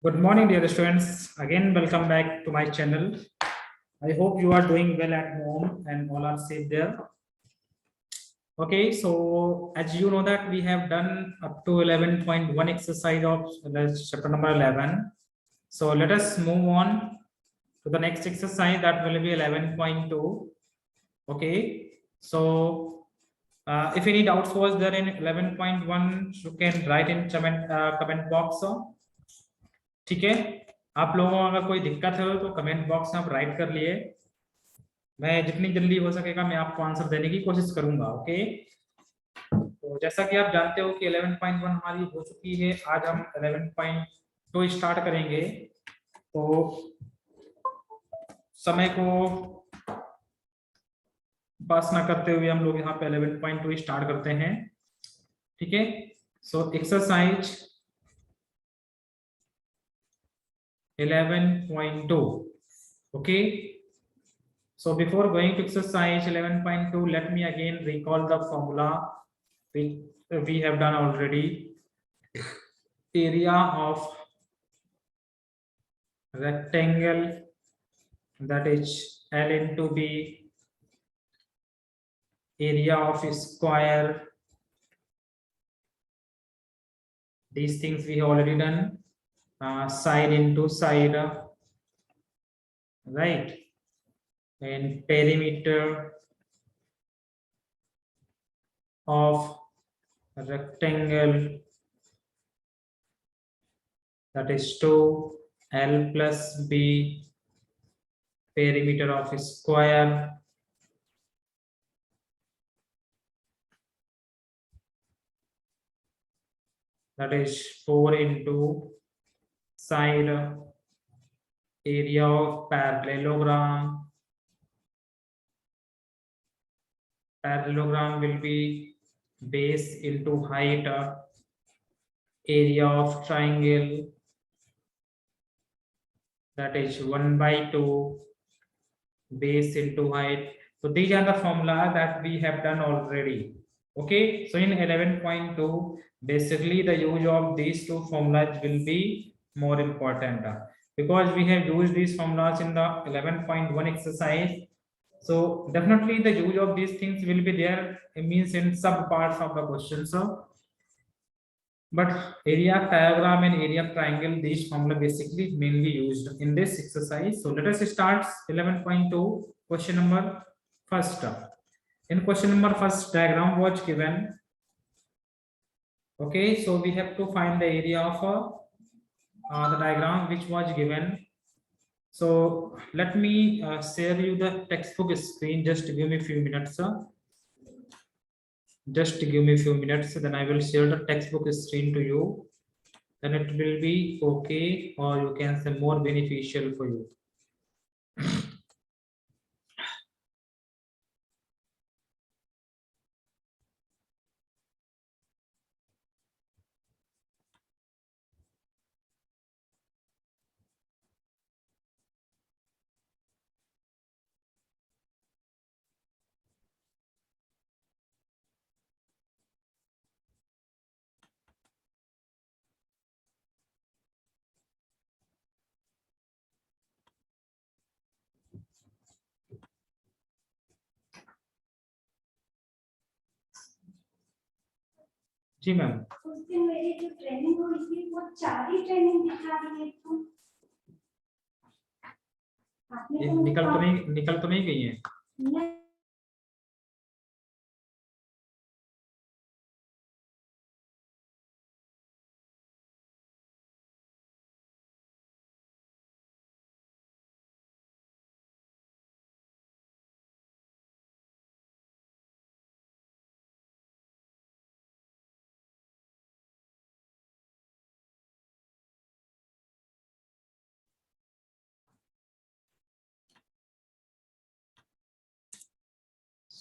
Good morning, dear students. Again, welcome back to my channel. I hope you are doing well at home and all are safe there. Okay, so as you know that we have done up to 11.1 exercise of chapter number 11. So let us move on to the next exercise that will be 11.2. Okay, so if any doubts was there in 11.1, you can write in comment box. ठीक है, आप लोगों को अगर कोई दिक्कत है तो कमेंट बॉक्स में आप राइट कर लिए। मैं जितनी जल्दी हो सकेगा मैं आपको आंसर देने की कोशिश करूंगा। ओके, तो जैसा कि आप जानते हो कि 11.1 हमारी हो चुकी है, आज हम 11.2 स्टार्ट करेंगे। तो समय को पास ना करते हुए हम लोग यहाँ पे 11.2 स्टार्ट करते हैं। ठीक है, so exercise 11.2. okay, so before going to exercise 11.2, let me again recall the formula which we have done already. Area of rectangle, that is L into B, area of square, these things we have already done. Side into side, right, and perimeter of rectangle, that is 2L plus B, perimeter of square, that is 4 into side, area of parallelogram. Parallelogram will be base into height, area of triangle, that is 1 by 2, base into height. So these are the formula that we have done already. Okay, so in 11.2, basically the use of these two formulas will be more important because we have used these formulas in the 11.1 exercise. So definitely the use of these things will be there, it means in sub parts of the question. So but area of diagram and area of triangle, these formula basically mainly used in this exercise. So let us start 11.2 question number first. In question number first, diagram was given. Okay, so we have to find the area of the diagram which was given. So let me share you the textbook screen. Just give me a few minutes. Just give me a few minutes, then I will share the textbook screen to you. Then it will be okay, or you can say more beneficial for you. जी ma'am, उस दिन मेरी जो training हुई थी वो 4 ही training दिखा रही है। तो आपने निकल तो नहीं गई है। नहीं,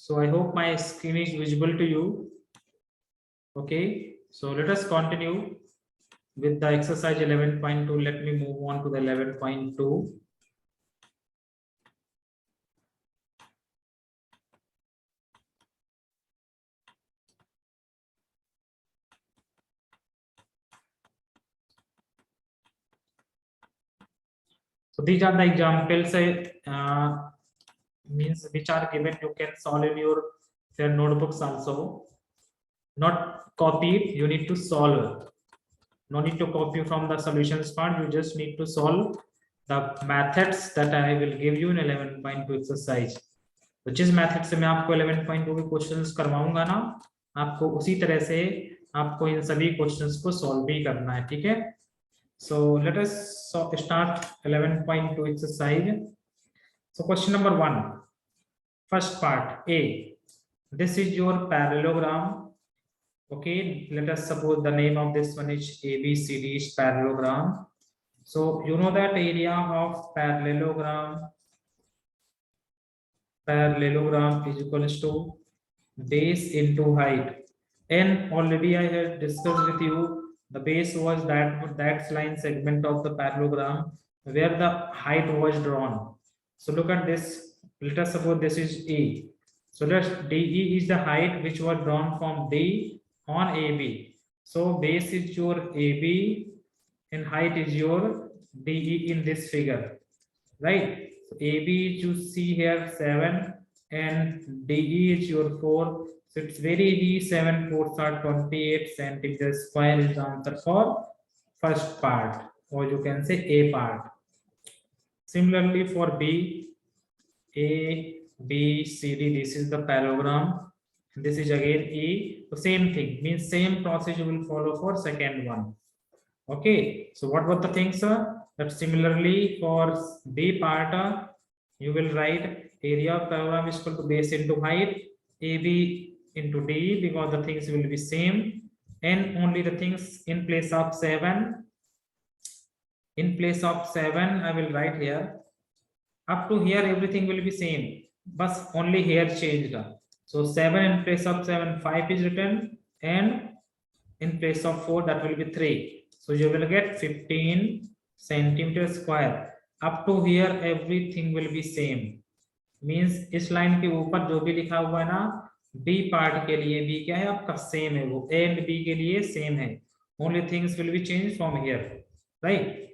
So I hope my screen is visible to you. Okay, so let us continue with the exercise 11.2. Let me move on to the 11.2. So these are the examples means which are given. You can solve in your notebooks also. Not copy, you need to solve. No need to copy from the solutions part. You just need to solve the methods that I will give you in 11.2 exercise. तो जिस method से मैं आपको 11.2 के questions करवाऊंगा ना, आपको उसी तरह से आपको इन सभी क्वेश्चंस को सॉल्व भी करना है, ठीक है। So let us start 11.2 exercise. So question number 1, first part A, this is your parallelogram. Okay, let us suppose the name of this one is ABCD is parallelogram. So you know that area of parallelogram is equals to base into height, and already I had discussed with you the base was that line segment of the parallelogram where the height was drawn. So look at this, let us suppose this is A. So let DE is the height which was drawn from D on AB. So base is your AB and height is your DE in this figure, right? So AB is you see here 7 and DE is your 4. So it's very easy, 7 4s are 28 centimeters square is the answer for first part, or you can say A part. Similarly for B, A, B, C, D, this is the parallelogram. This is again E. So same thing, means same process you will follow for second one. Okay, so what were the things, that similarly for B part, you will write area of parallelogram is equal to base into height, AB into D, because the things will be same, and only the things in place of 7, I will write here. Up to here everything will be same, but only here changed. So 7 in place of 7, 5 is written, and in place of 4 that will be 3. So you will get 15 centimeters square. Up to here everything will be same, means इस line के ऊपर जो भी लिखा हुआ है ना, B part के लिए B क्या है आपका सेम है, वो A and B के लिए सेम है, only things will be changed from here, right?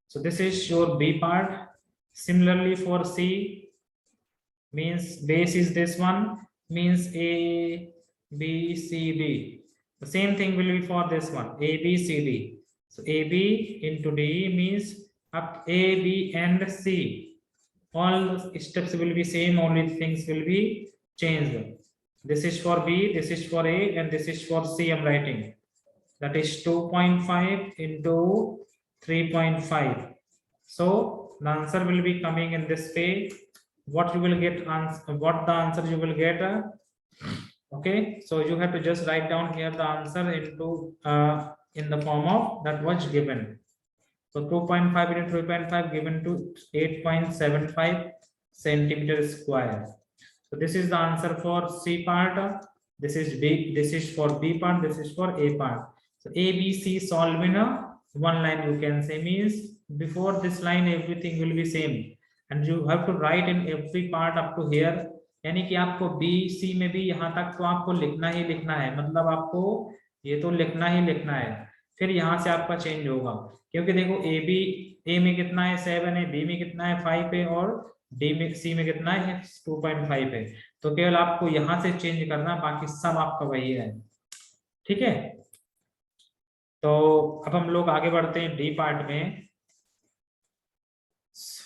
So this is your B part. Similarly for C, means base is this one, means A, B, C, D. The same thing will be for this one, A, B, C, D. So A, B into D means up A, B and C. All steps will be same, only things will be changed. This is for B, this is for A, and this is for C. I'm writing. That is 2.5 into 3.5. So the answer will be coming in this way. What you will get, what the answer you will get, okay, so you have to just write down here the answer into in the form of that was given. So 2.5 into 3.5 given to 8.75 centimeters square. So this is the answer for C part. This is B, this is for B part, this is for A part. So A, B, C solve in a one line, you can say, means before this line everything will be same, and you have to write in every part up to here. यानी कि आपको B, C में भी यहाँ तक तो आपको लिखना ही लिखना है, मतलब आपको ये तो लिखना ही लिखना है, फिर यहाँ से आपका चेंज होगा, क्योंकि देखो A में कितना है 7 है, B में कितना है 5 है, और D में C में कितना है 2.5 है, तो केवल आपको यहाँ से चेंज करना, बाकी सब आपका वही है, ठीक है। तो अब हम लोग आगे बढ़ते हैं डी पार्ट में।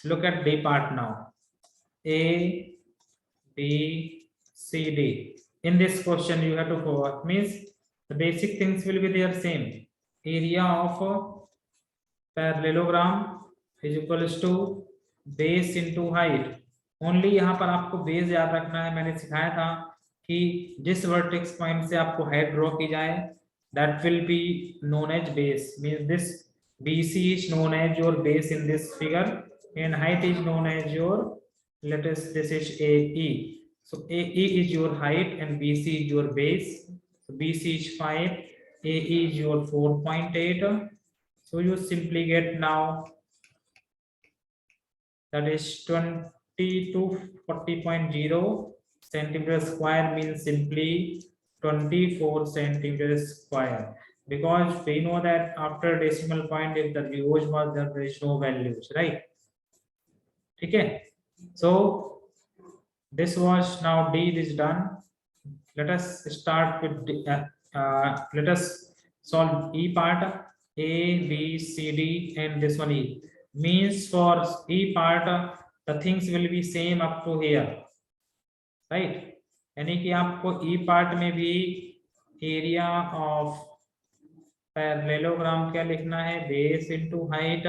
Look at D part now. A, B, C, D. In this question, you have to follow. Means the basic things will be there same. Area of parallelogram is equals to base into height. Only यहाँ पर आपको base याद रखना है। मैंने सिखाया था कि जिस वर्टेक्स पॉइंट से आपको हाइट ड्रॉ की जाए, that will be known as base. Means this BC is known as your base in this figure, and height is known as your, let us, this is AE. So AE is your height and BC is your base. So BC is 5, AE is your 4.8. So you simply get now that is 20 to 40.0 centimeters square, means simply 24 centimeters square, because we know that after decimal point if the zeros was there is no values, right? ठीक है, so this was now D is done. Let us start with let us solve E part. A, B, C, D, and this one E. Means for E part, the things will be same up to here, right? यानी कि आपको E part में भी area of parallelogram क्या लिखना है, base into height,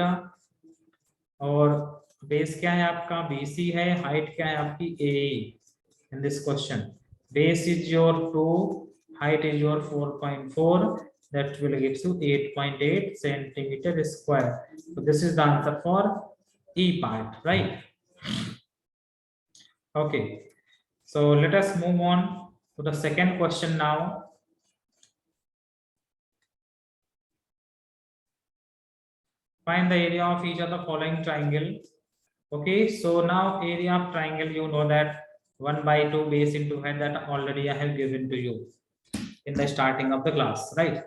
और base क्या है आपका BC है, हाइट क्या है आपकी AE in this question. Base is your 2, height is your 4.4, that will give you 8.8 centimeter square. So this is the answer for E part, right? Okay, so let us move on to the second question now. Find the area of each of the following triangle. Okay, so now area of triangle, you know that 1/2 base into height, that already I have given to you in the starting of the class, right?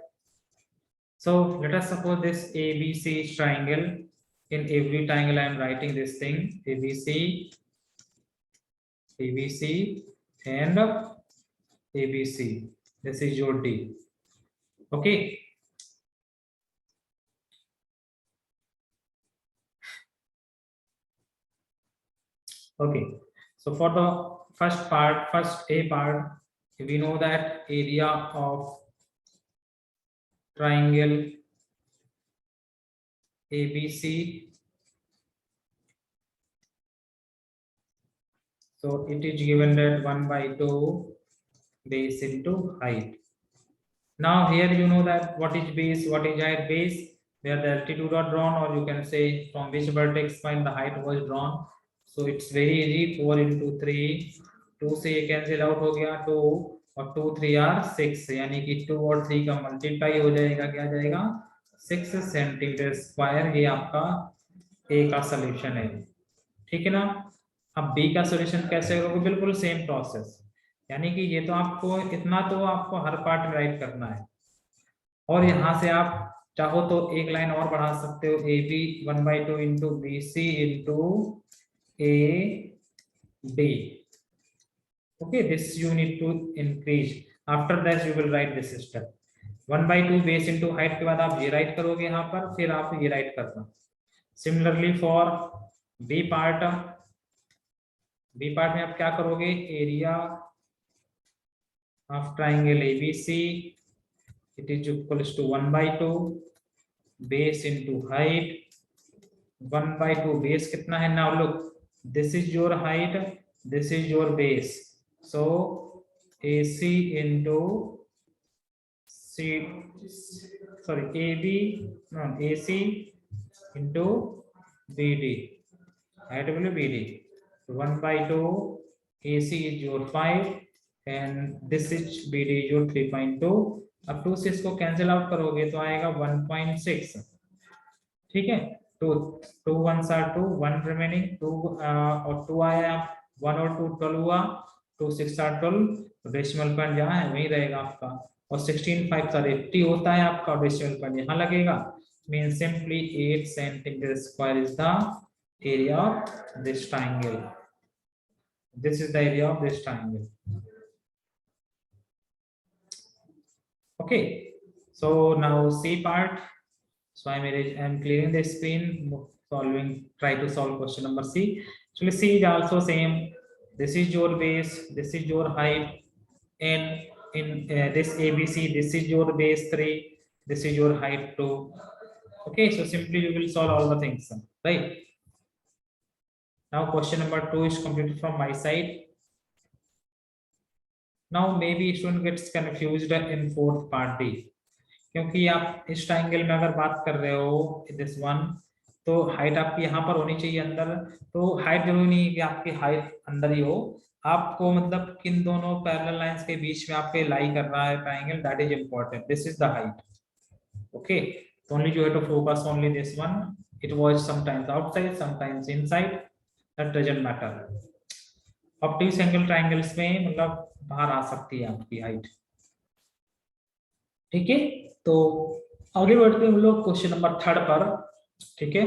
So let us suppose this ABC is triangle. In every triangle I am writing this thing, ABC, ABC, and ABC. This is your D. Okay, okay, so for the first part, first A part, we know that area of triangle ABC, so it is given that 1/2 base into height. Now here you know that what is base, what is height. Base where the altitude are drawn, or you can say from which vertex point the height was drawn. So it's very easy, 4 into 3, 2 से ये cancel out हो गया 2, और 2 3 are 6, यानी कि 2 और 3 का multiply हो जाएगा, क्या जाएगा 6 सेंटीमीटर स्क्वायर। ये आपका ए का सोल्यूशन है, ठीक है ना। अब बी का सोल्यूशन कैसे करोगे, बिल्कुल सेम प्रोसेस, यानी कि ये तो आपको इतना तो आपको हर पार्ट में राइट करना है, और यहाँ से आप चाहो तो एक लाइन और बढ़ा सकते हो, A B 1/2 into B C into A D. Okay, this you need to increase, after that you will write this step. 1/2 base into height के बाद आप ये राइट करोगे यहाँ पर, फिर आप ये राइट करना। Similarly for B part, B part में आप क्या करोगे, area of triangle ABC, it is equals to 1/2 base into height, 1/2 base कितना है, now look, this is your height, this is your base, so AC into C, sorry AB, no AC into BD, height will be BD, so 1/2 AC is your 5 and this is BD is your 3.2। अब 2 से इसको cancel out करोगे तो आएगा 1.6, ठीक है। 2 2 1 2, 1 remaining 2 और 2 आया, 1 और 2 12 हुआ, 2 6 12, डेसिमल पॉइंट जहाँ है वहीं रहेगा आपका, और 16 5 80 होता है आपका, डेसिमल पॉइंट यहाँ लगेगा। Mean simply 8 centimetre square is the area of this triangle, this is the area of this triangle. Okay, so now C part, so I'm clearing the screen, try to solve question number C. So C is also same, this is your base, this is your height, and in this ABC, this is your base 3, this is your height 2. Okay, so simply you will solve all the things, right? Now question number 2 is completed from my side. Now maybe student gets confused in fourth part D, क्योंकि आप इस triangle में अगर बात कर रहे हो this one, तो हाइट आपकी यहाँ पर होनी चाहिए अंदर, तो हाइट जरूरी नहीं है कि आपकी हाइट अंदर ही हो, आपको मतलब किन दोनों पैरेलल लाइंस के बीच में आपके लाई कर रहा है triangle, that is important, this is the height. Okay, तो only you have to focus only this one, it was sometimes outside sometimes inside, that doesn't matter. Obtuse angle triangles में मतलब बाहर आ सकती है आपकी हाइट, ठीक है। तो आगे बढ़ते हैं हम लोग क्वेश्चन नंबर 3 पर, ठीक है।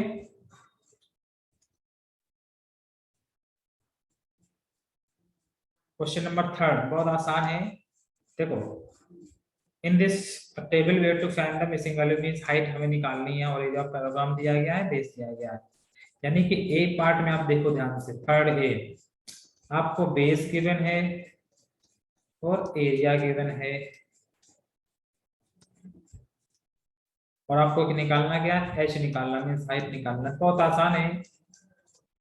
क्वेश्चन नंबर थर्ड बहुत आसान है। देखो, in this table way to find the missing value means height हमें निकालनी है और एरिया ऑफ पैराग्राम दिया गया है, बेस दिया गया है। यानी कि ए पार्ट में आप देखो ध्यान से, थर्ड ए आपको बेस गिवन है और एरिया गिवन है और आपको निकालना क्या है, एच निकालना मींस हाइट निकालना। बहुत आसान है।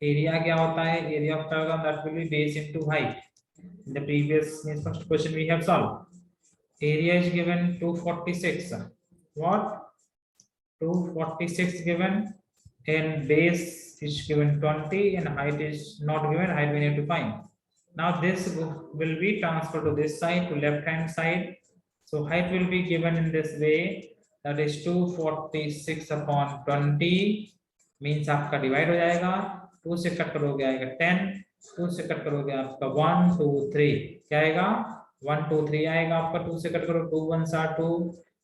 एरिया क्या होता है, area of parallelogram that will be base into height. In the previous means first question we have solved. Area is given 246. What? 246 given, and base is given 20 and height is not given. Height we need to find. Now this will be transferred to this side, to left hand side. So height will be given in this way. That is 246 upon 20 means आपका divide हो जाएगा। 2 से cut करोगे आएगा 10, 2 से cut करोगे आपका 1 2 3 क्या आएगा 1 2 3 आएगा आपका। 2 से कट करो 2 1 are 2,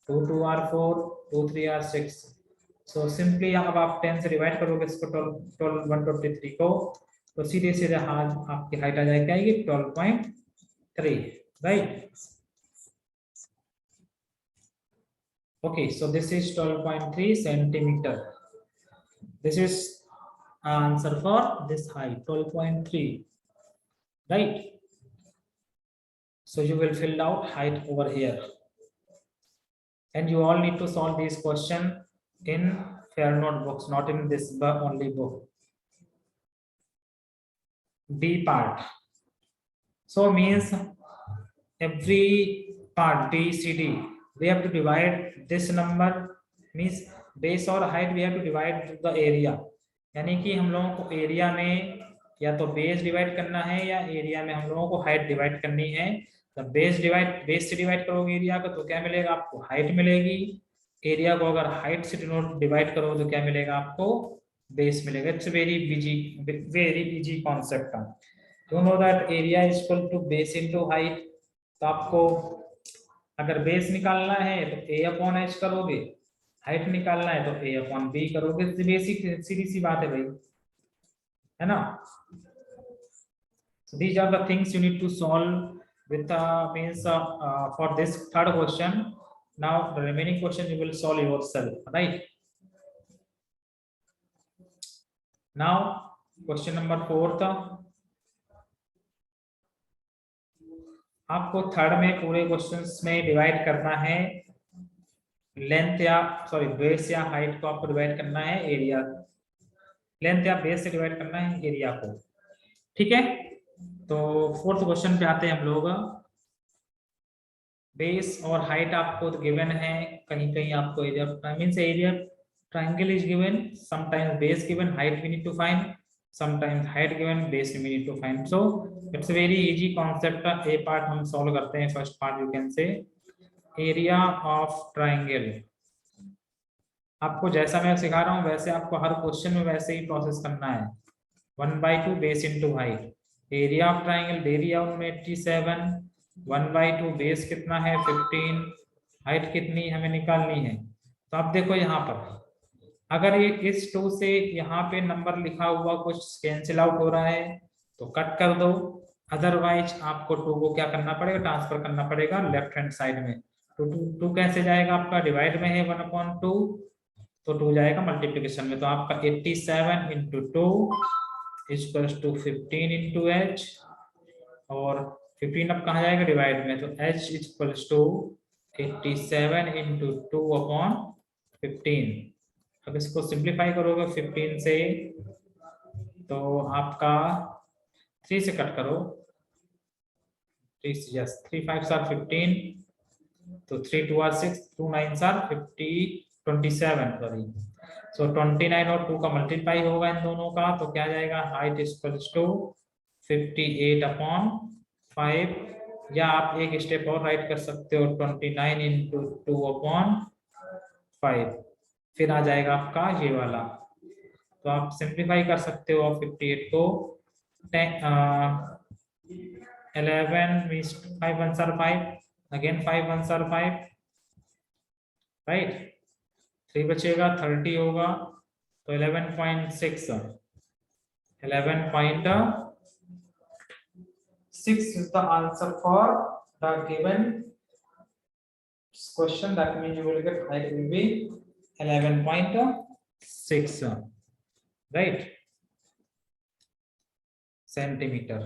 2 2 are 4, 2 3 are 6। So simply अब आप 10 से डिवाइड करोगे इसको 12 123 को, तो सीधे सीधे हाथ आपकी हाइट आ जाएगी आएगी 12.3, right. Okay, so this is 12.3 centimeter. This is answer for this height 12.3, right? So you will fill out height over here, and you all need to solve this question in fair notebooks, not in this only book. B part. So means every part B C D we have to divide this number means base और height we have to divide the area। यानी कि हम लोगों को area में या तो base divide करना है या एरिया में हम लोगों को हाइट डिवाइड करनी है। तो बेस से डिवाइड करोगे एरिया को तो क्या मिलेगा आपको, हाइट मिलेगी। एरिया को अगर हाइट से डिवाइड करो तो क्या मिलेगा आपको, बेस मिलेगा। It's very easy concept. You know that area is equal to base into height. तो आपको अगर बेस निकालना है तो a अपॉन h करोगे, हाइट निकालना है तो a अपॉन b करोगे। बेसिक सीधी सी बात है भाई, है ना। So these are the things you need to solve with means for this third question. Now the remaining question you will solve yourself, right? Now question number 4th, आपको third में पूरे क्वेश्चंस में डिवाइड करना है length या sorry base या height को आपको डिवाइड करना है एरिया, लेंथ या बेस से डिवाइड करना है एरिया को, ठीक है। तो फोर्थ क्वेश्चन पे आते हैं हम लोग। बेस और हाइट आपको गिवन है, कहीं कहीं आपको area means area triangle is given, sometimes base given, height we need to find, sometimes height given, base we need to find. So it's very easy concept. A part हम solve करते हैं। First part you can say area of triangle. आपको जैसा मैं सिखा रहा हूँ वैसे आपको हर क्वेश्चन में वैसे ही प्रोसेस करना है। 1/2 base into height. Area of triangle दे दिया उन्होंने 87, 1/2 बेस कितना है 15, हाइट कितनी हमें निकालनी है। तो आप देखो यहाँ पर अगर ये इस 2 से यहाँ पे नंबर लिखा हुआ कुछ कैंसिल आउट हो रहा है तो कट कर दो, अदरवाइज आपको 2 को क्या करना पड़ेगा, ट्रांसफर करना पड़ेगा लेफ्ट हैंड साइड में। तो 2 कैसे जाएगा आपका, डिवाइड में है 1/2 तो 2 जाएगा मल्टीप्लिकेशन में। तो आपका 87 into 2 equals to 15 into H, और 15 अब कहाँ जाएगा डिवाइड में, तो h इक्वल्स टू 87 इंटू 2/15। अब इसको सिंप्लीफाई करोगे 15 से तो आपका 3 से कट करो, 3 यस 3 5 आर 15, तो 3 2 आर 6, 2 9 आर 27 सॉरी। सो 29 और 2 का मल्टीप्लाई होगा इन दोनों का, तो क्या जाएगा हाइट इक्वल्स टू 58/5, या आप एक स्टेप और राइट कर सकते हो 29 इंटू 2/5, फिर आ जाएगा आपका ये वाला। तो आप सिंप्लीफाई कर सकते हो 58 को 11 means 5 1 are 5, again 5 1 are 5, right. 3 बचेगा 30 होगा, तो 11.6 6 is the answer for the given question. That means you will get height will be 11.6, right, centimeter.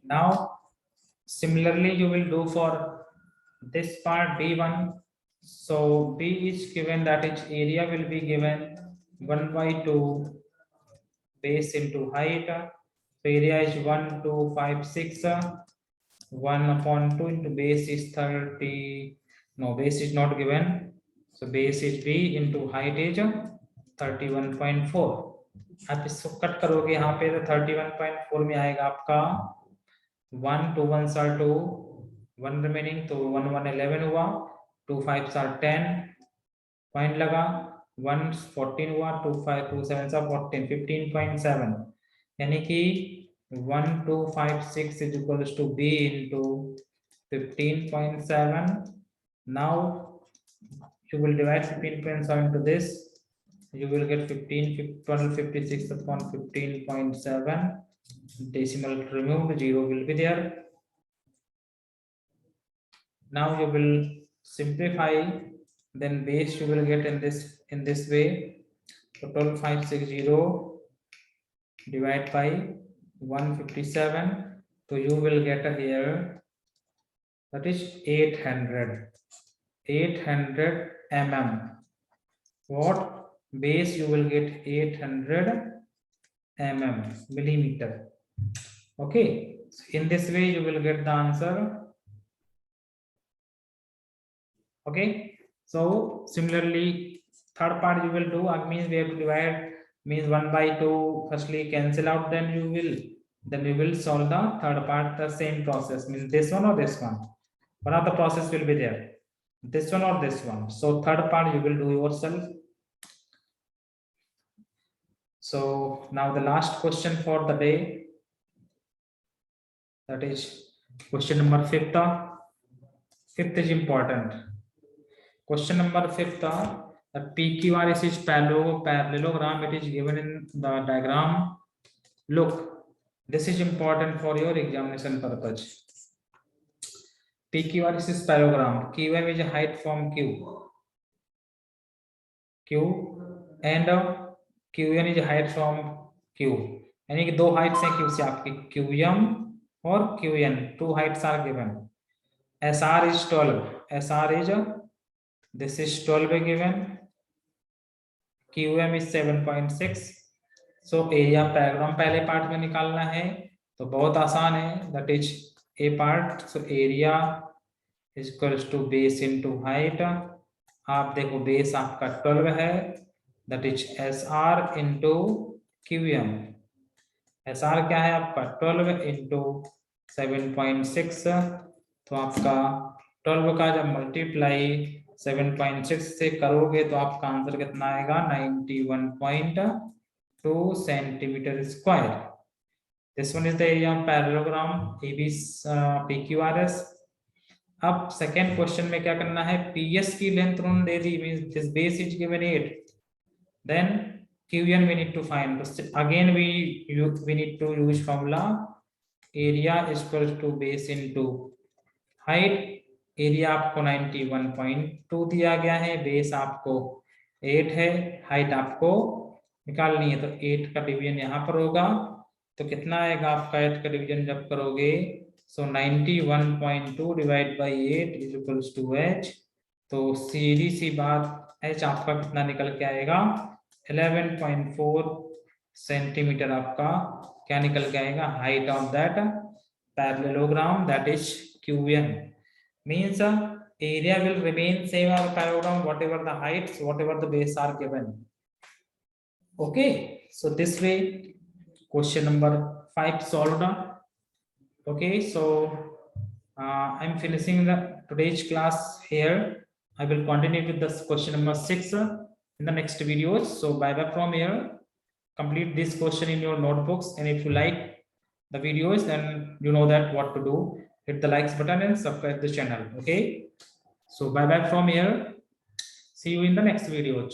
Now similarly you will do for this part B1. So B is given, that is area will be given 1/2 base into height. So area is 1256. 1/2 into base is 30. No, base is not given. So base is B into height is 31.4. आप इसको cut करोगे यहाँ पे तो 31.4 में आएगा आपका 1 2 1 are 2, 1 remaining, तो 1 1 11 हुआ, 2 5 are 10 पॉइंट लगा, 1 14 हुआ, 2 5 2 7 14 15.7, यानी कि 1256 is equals to B into 15.7. Now you will divide 15.7 to this, you will get 1256 upon 15.7. Decimal removed, 0 will be there. Now you will simplify, then base you will get in this way. So 12560 divide by 157, so you will get here, that is 800 mm. What? Base you will get 800 millimeter. Okay, so in this way you will get the answer. Okay, so similarly third part you will do, means we have to divide, means 1/2 firstly cancel out, then you will solve the third part, the same process, means this one or this one of the process will be there, this one or this one. So third part you will do yourself. So now the last question for the day, that is question number 5th. 5th is important. Question number 5th, that PQRS is parallelogram. It is given in the diagram. Look, this is important for your examination purpose. PQRS is parallelogram. QM is a height from Q, and QN is a height from Q. यानी कि 2 heights हैं Q से आपकी, QM और QN, 2 heights are given. SR is 12. SR is this is 12 given. QM is 7.6. So area पैराग्राम पहले part में निकालना है तो बहुत आसान है, that is A part. So area is equals to base into height. आप देखो बेस आपका 12 है, that is SR into QM. SR क्या है आपका 12 into 7.6. तो आपका 12 का जब मल्टीप्लाई 7.6 से करोगे तो आपका आंसर कितना आएगा, 91.2 centimetre square. This one is the area of parallelogram PQRS. अब सेकेंड क्वेश्चन में क्या करना है, PS की लेंथ उन्होंने दे दी, means this base is given 8, then QN we need to find. Again we need to use formula, area is equal to base into height. Area आपको 91.2 दिया गया है, बेस आपको 8 है, हाइट आपको निकालनी है, तो 8 का डिवीजन यहाँ पर होगा, तो कितना आएगा आपका 8 का डिवीजन जब करोगे, so 91.2 divide by 8 is equals to H. तो सीधी सी बात, H आपका कितना निकल के आएगा, 11.4 सेंटीमीटर आपका क्या निकल के आएगा, height of that parallelogram, that is QN. Means area will remain same or parallelogram, whatever the heights, whatever the base are given. Okay, so this way question number 5 solved. Okay, so I'm finishing today's class here. I will continue with this question number 6 in the next videos. So bye bye from here. Complete this question in your notebooks, and if you like the videos, then you know that what to do. Hit the likes button and subscribe the channel. Okay, so bye bye from here. See you in the next videos.